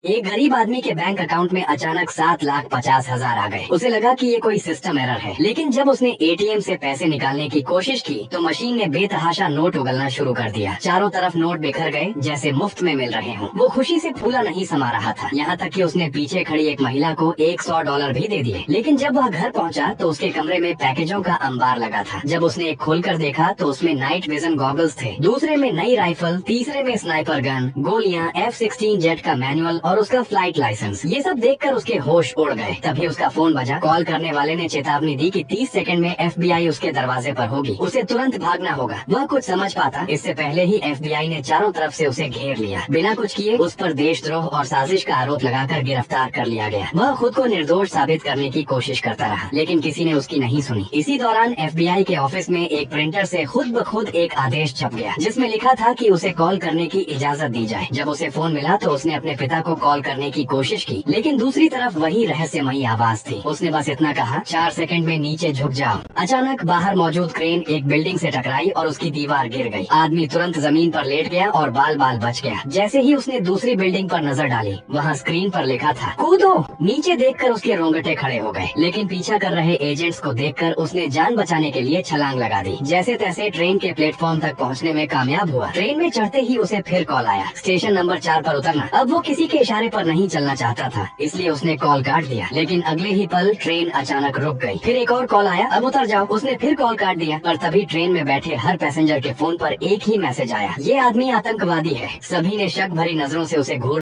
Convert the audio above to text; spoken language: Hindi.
एक गरीब आदमी के बैंक अकाउंट में अचानक 7,50,000 आ गए। उसे लगा कि ये कोई सिस्टम एरर है, लेकिन जब उसने एटीएम से पैसे निकालने की कोशिश की तो मशीन ने बेतहाशा नोट उगलना शुरू कर दिया। चारों तरफ नोट बिखर गए जैसे मुफ्त में मिल रहे हों। वो खुशी से फूला नहीं समा रहा था, यहाँ तक कि उसने पीछे खड़ी एक महिला को $100 भी दे दिए। लेकिन जब वह घर पहुँचा तो उसके कमरे में पैकेजों का अंबार लगा था। जब उसने एक खोलकर देखा तो उसमें नाइट विजन गॉगल्स थे, दूसरे में नई राइफल, तीसरे में स्नाइपर गन, गोलियां, F-16 जेट का मैनुअल और उसका फ्लाइट लाइसेंस। ये सब देखकर उसके होश उड़ गए। तभी उसका फोन बजा। कॉल करने वाले ने चेतावनी दी कि 30 सेकंड में FBI उसके दरवाजे पर होगी, उसे तुरंत भागना होगा। वह कुछ समझ पाता इससे पहले ही FBI ने चारों तरफ से उसे घेर लिया। बिना कुछ किए उस पर देशद्रोह और साजिश का आरोप लगाकर गिरफ्तार कर लिया गया। वह खुद को निर्दोष साबित करने की कोशिश करता रहा, लेकिन किसी ने उसकी नहीं सुनी। इसी दौरान FBI के ऑफिस में एक प्रिंटर से खुद ब खुद एक आदेश छप गया, जिसमें लिखा था कि उसे कॉल करने की इजाजत दी जाए। जब उसे फोन मिला तो उसने अपने पिता को कॉल करने की कोशिश की, लेकिन दूसरी तरफ वही रहस्यमयी आवाज थी। उसने बस इतना कहा, 4 सेकंड में नीचे झुक जाओ। अचानक बाहर मौजूद क्रेन एक बिल्डिंग से टकराई और उसकी दीवार गिर गई। आदमी तुरंत जमीन पर लेट गया और बाल बाल बच गया। जैसे ही उसने दूसरी बिल्डिंग पर नजर डाली, वहाँ स्क्रीन पर लिखा था, कूदो। नीचे देखकर उसके रोंगटे खड़े हो गए, लेकिन पीछा कर रहे एजेंट्स को देखकर उसने जान बचाने के लिए छलांग लगा दी। जैसे तैसे ट्रेन के प्लेटफॉर्म तक पहुँचने में कामयाब हुआ। ट्रेन में चढ़ते ही उसे फिर कॉल आया, स्टेशन नंबर 4 पर उतरना। अब वो किसी के इशारे पर नहीं चलना चाहता था, इसलिए उसने कॉल काट दिया। लेकिन अगले ही पल ट्रेन अचानक रुक गई। फिर एक और कॉल आया, अब उतर जाओ। उसने फिर कॉल काट दिया, पर तभी ट्रेन में बैठे हर पैसेंजर के फोन पर एक ही मैसेज आया, ये आदमी आतंकवादी है। सभी ने शक भरी नजरों से उसे घूर